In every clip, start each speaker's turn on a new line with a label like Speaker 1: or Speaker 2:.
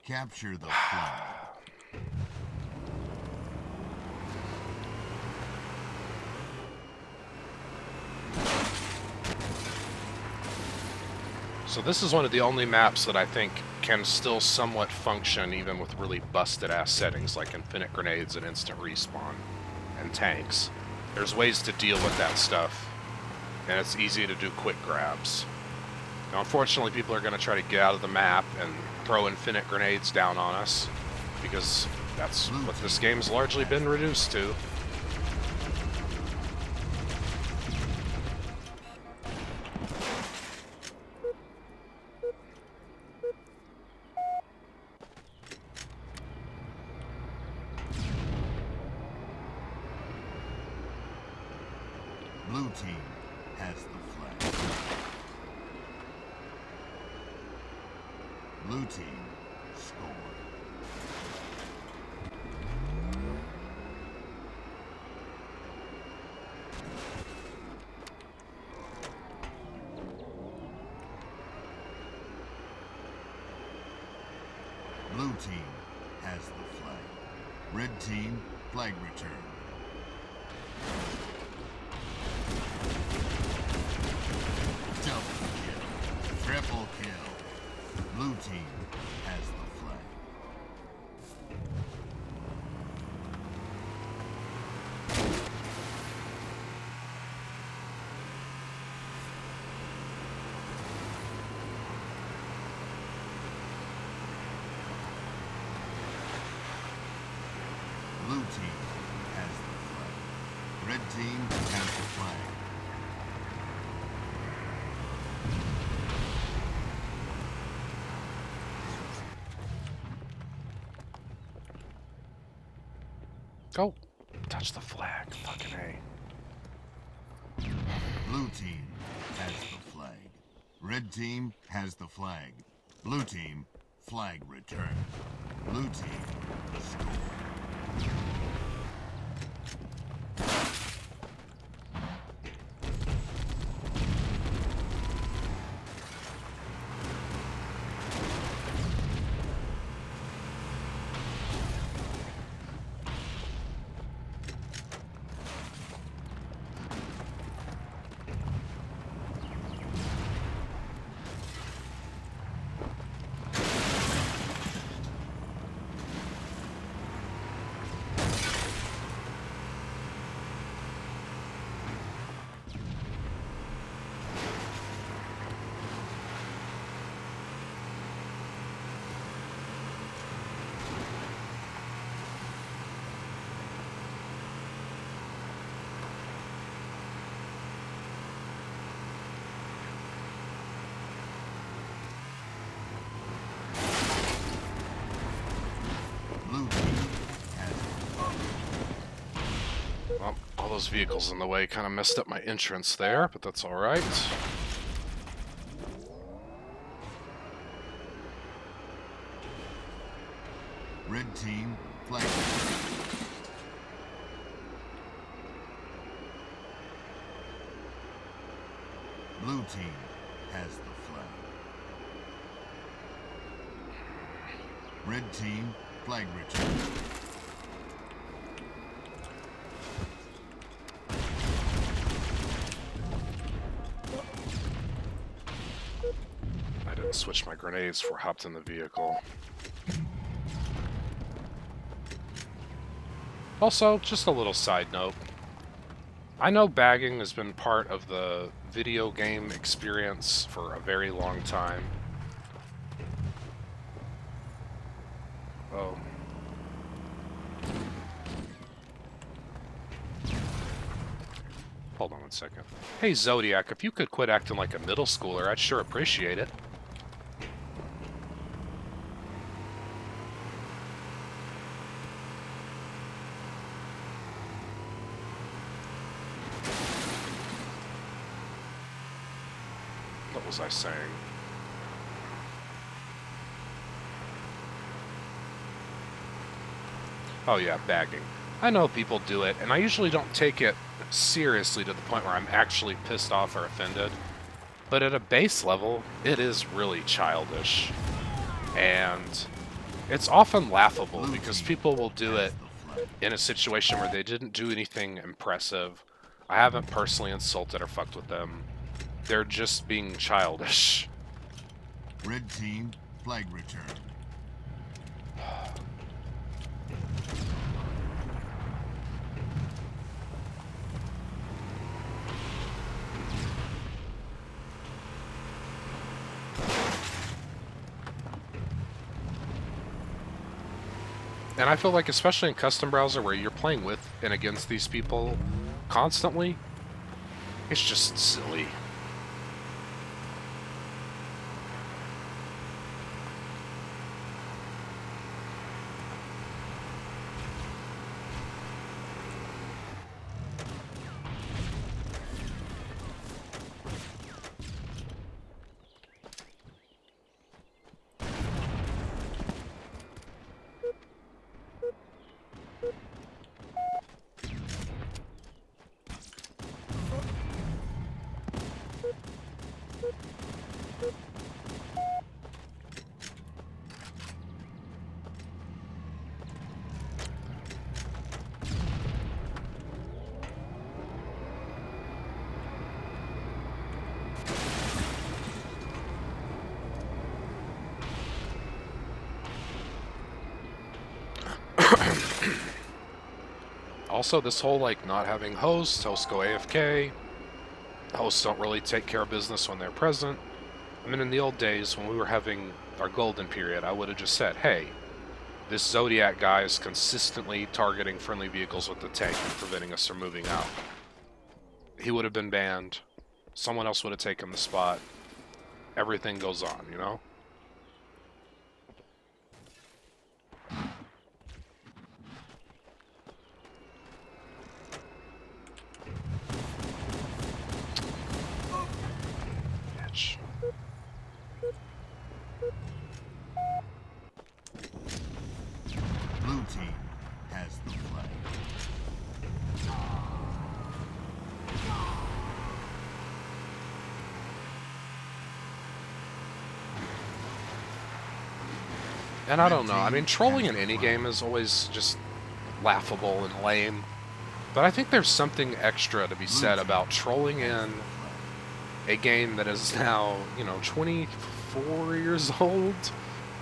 Speaker 1: Capture the flag.
Speaker 2: So this is one of the only maps that I think can still somewhat function even with really busted-ass settings like infinite grenades and instant respawn and tanks. There's ways to deal with that stuff, and it's easy to do quick grabs. Now, unfortunately, people are going to try to get out of the map and throw infinite grenades down on us, because that's what this game's largely been reduced to.
Speaker 1: Blue team has the flag. Blue team scored. Blue team has the flag. Red team, flag return. Double kill. Triple kill. Blue team has the flag. Blue team has the flag. Red team has the flag.
Speaker 2: Go! Touch the flag. Fucking A.
Speaker 1: Blue team has the flag. Red team has the flag. Blue team, flag return. Blue team, score. Blue team has the flag.
Speaker 2: Well, all those vehicles in the way kind of messed up my entrance there, but that's alright.
Speaker 1: Red team, flag return. Blue team has the flag. Red team, flag return.
Speaker 2: I didn't switch my grenades before I hopped in the vehicle. Also, just a little side note. I know bagging has been part of the video game experience for a very long time. Oh. Hold on one second. Hey, Zodiac, if you could quit acting like a middle schooler, I'd sure appreciate it. What was I saying? Oh yeah, bagging. I know people do it, and I usually don't take it seriously to the point where I'm actually pissed off or offended. But at a base level, it is really childish. And It's often laughable because
Speaker 1: team
Speaker 2: people will do
Speaker 1: has
Speaker 2: it
Speaker 1: the flag.
Speaker 2: in a situation where they didn't do anything impressive. I haven't personally insulted or fucked with them. They're just being childish.
Speaker 1: Red team, flag return.
Speaker 2: And I feel like, especially in custom browser where you're playing with and against these people constantly, it's just silly. Also, this whole, like, not having hosts go AFK, hosts don't really take care of business when they're present. I mean, in the old days, when we were having our golden period, I would have just said, hey, this Zodiac guy is consistently targeting friendly vehicles with the tank and preventing us from moving out. He would have been banned. Someone else would have taken the spot. Everything goes on, you know? Bitch.
Speaker 1: Blue team has the flag.
Speaker 2: And I don't know, I mean, trolling in any game is always just laughable and lame. But I think there's something extra to be said about trolling in a game that is now, you know, 24 years old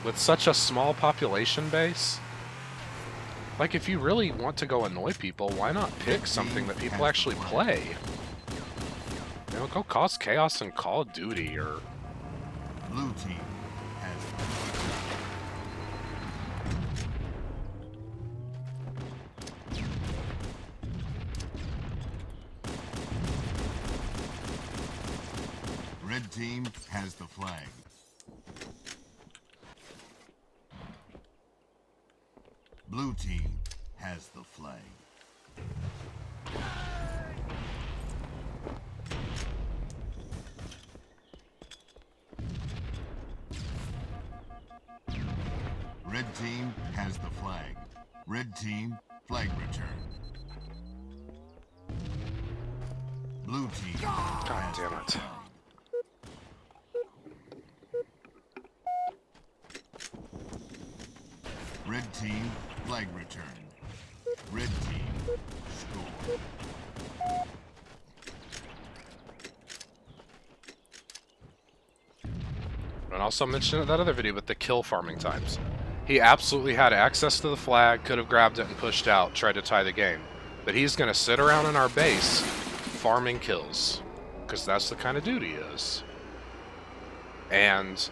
Speaker 2: with such a small population base. Like, if you really want to go annoy people, why not pick something that people actually play? You know, go cause chaos in Call of Duty or...
Speaker 1: Blue team has the flag. Red team has the flag. Blue team has the flag. Red team has the flag. Red team, flag return. Blue team
Speaker 2: God
Speaker 1: has
Speaker 2: damn
Speaker 1: the
Speaker 2: it.
Speaker 1: flag. Red team, flag return. Red team, score.
Speaker 2: And also mentioned in that other video with the kill farming times. He absolutely had access to the flag, could have grabbed it and pushed out, tried to tie the game. But he's going to sit around in our base farming kills. Because that's the kind of dude he is. And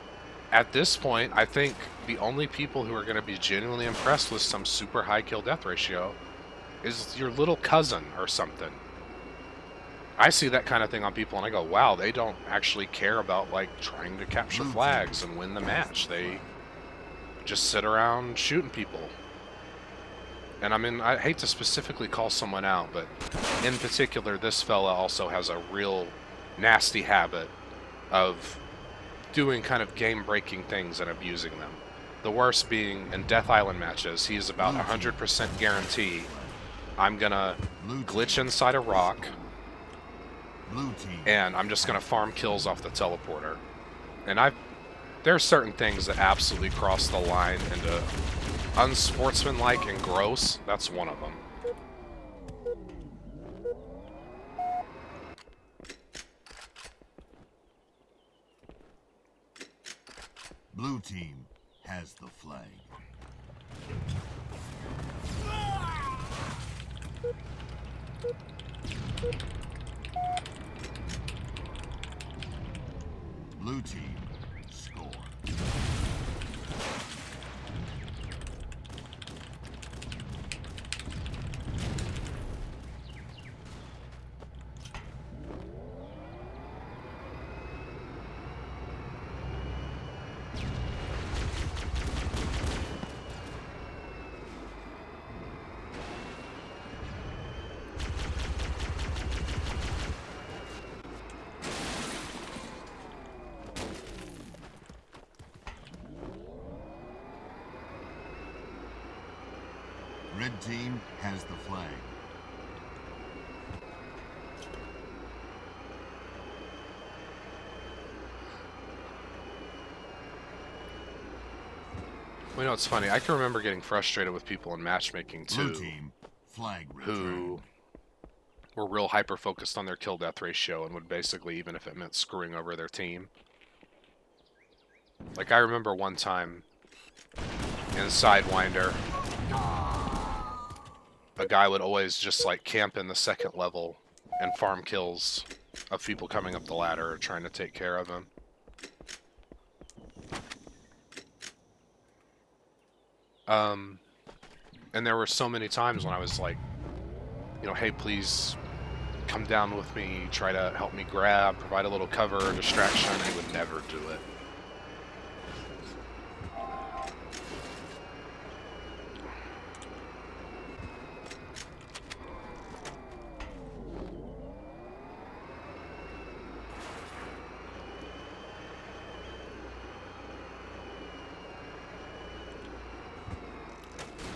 Speaker 2: at this point, I think the only people who are going to be genuinely impressed with some super high kill death ratio is your little cousin or something. I see that kind of thing on people and I go, wow, they don't actually care about, like, trying to capture flags and win the match. They just sit around shooting people. And I mean, I hate to specifically call someone out, but in particular, this fella also has a real nasty habit of doing kind of game-breaking things and abusing them. The worst being in Death Island matches, he's about 100% guarantee I'm gonna glitch inside a rock,
Speaker 1: Blue team
Speaker 2: and I'm just gonna farm kills off the teleporter. And I've There are certain things that absolutely cross the line into unsportsmanlike and gross. That's one of them.
Speaker 1: Blue team has the flag. Blue team score. Red team has the flag.
Speaker 2: Well, you know, it's funny. I can remember getting frustrated with people in matchmaking, too.
Speaker 1: Blue team flag
Speaker 2: who were real hyper-focused on their kill-death ratio and would basically, even if it meant screwing over their team. Like, I remember one time in Sidewinder, a guy would always just, like, camp in the second level and farm kills of people coming up the ladder trying to take care of him. And there were so many times when I was like, you know, hey, please come down with me, try to help me grab, provide a little cover or distraction. He would never do it.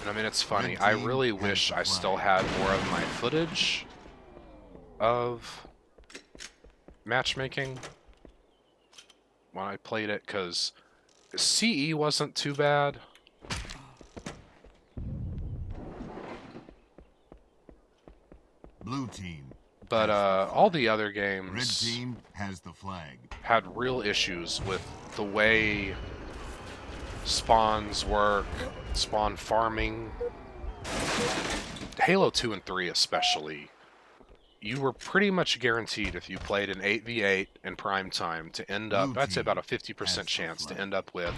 Speaker 2: I mean, it's funny. I really wish I still had more of my footage of matchmaking when I played it, because CE wasn't too bad.
Speaker 1: Blue team.
Speaker 2: But all the other games
Speaker 1: Red team has the flag.
Speaker 2: Had real issues with the way spawns work, spawn farming. Halo 2 and 3 especially, you were pretty much guaranteed if you played an 8v8 in prime time to end up, I'd say about a 50% chance to end up with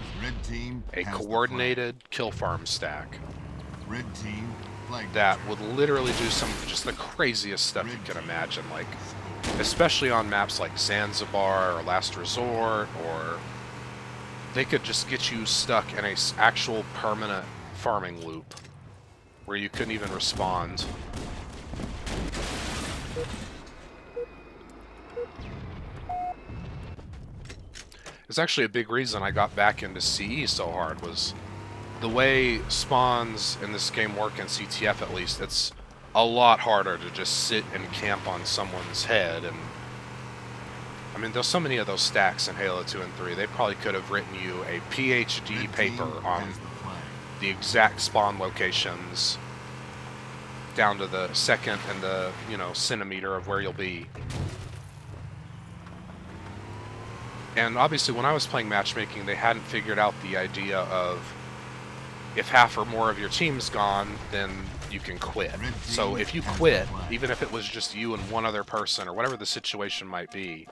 Speaker 2: a coordinated kill farm stack that would literally do some of just the craziest stuff you can imagine, like especially on maps like Zanzibar or Last Resort, or they could just get you stuck in a actual permanent farming loop where you couldn't even respond. It's actually a big reason I got back into CE so hard, was the way spawns in this game work, in CTF at least. It's a lot harder to just sit and camp on someone's head. And I mean, there's so many of those stacks in Halo 2 and 3, they probably could have written you a PhD paper on the exact spawn locations down to the second and the, you know, centimeter of where you'll be. And obviously when I was playing matchmaking, they hadn't figured out the idea of if half or more of your team's gone, then you can quit. So if you quit, even if it was just you and one other person or whatever the situation might be,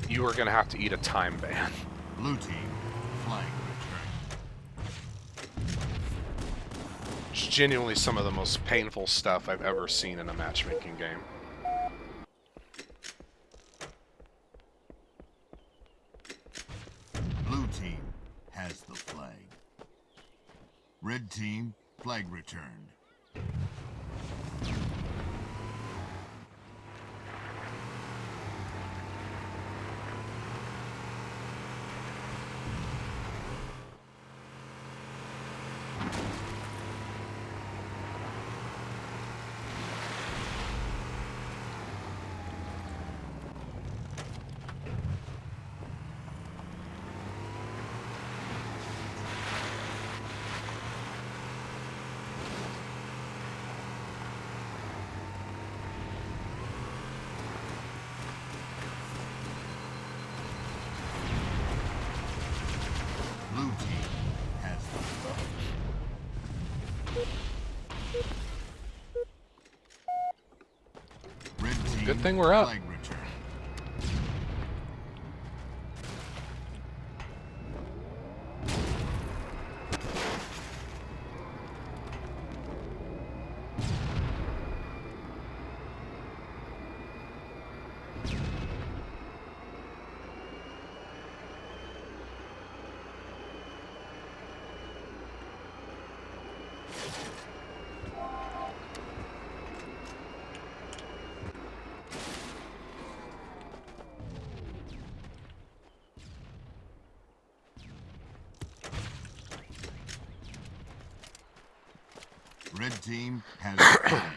Speaker 2: you are going to have to eat a time ban.
Speaker 1: Blue team flag return.
Speaker 2: It's genuinely some of the most painful stuff I've ever seen in a matchmaking game.
Speaker 1: Blue team has the flag. Red team flag returned. team has the flag. Red team.
Speaker 2: Good thing we're up.
Speaker 1: Flag return. Red team has the flag.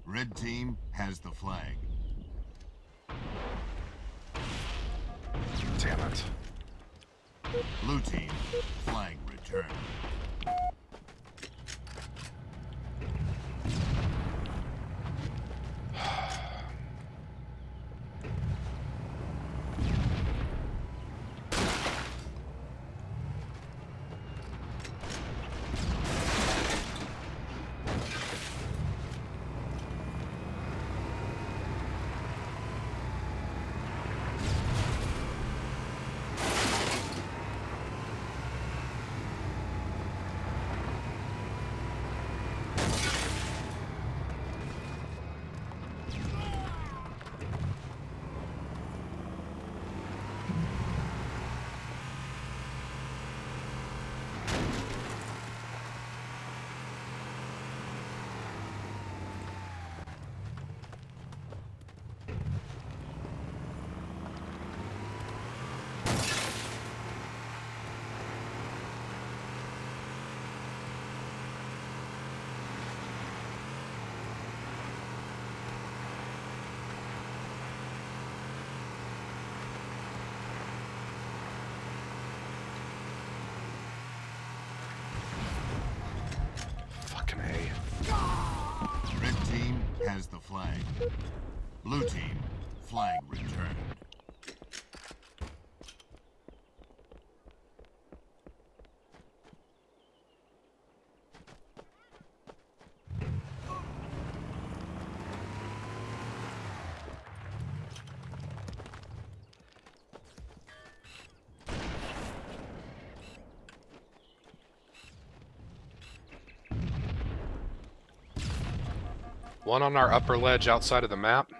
Speaker 1: Red team has the flag.
Speaker 2: Damn it.
Speaker 1: Blue team, flag return.
Speaker 2: Fucking A.
Speaker 1: Red team has the flag. Blue team, flag returned.
Speaker 2: One on our upper ledge outside of the map.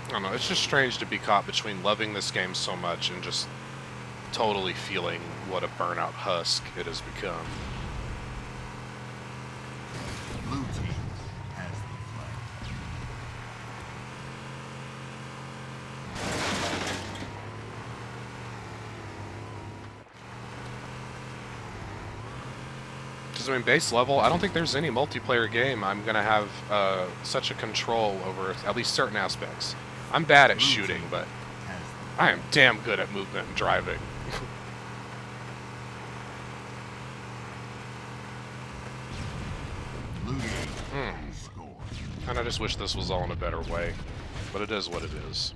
Speaker 2: I don't know, it's just strange to be caught between loving this game so much and just totally feeling what a burnout husk it has become.
Speaker 1: Blue team has the flag.
Speaker 2: Because, I mean, base level, I don't think there's any multiplayer game I'm going to have such a control over at least certain aspects. I'm bad at shooting, but I am damn good at movement and driving. And I just wish this was all in a better way, but it is what it is.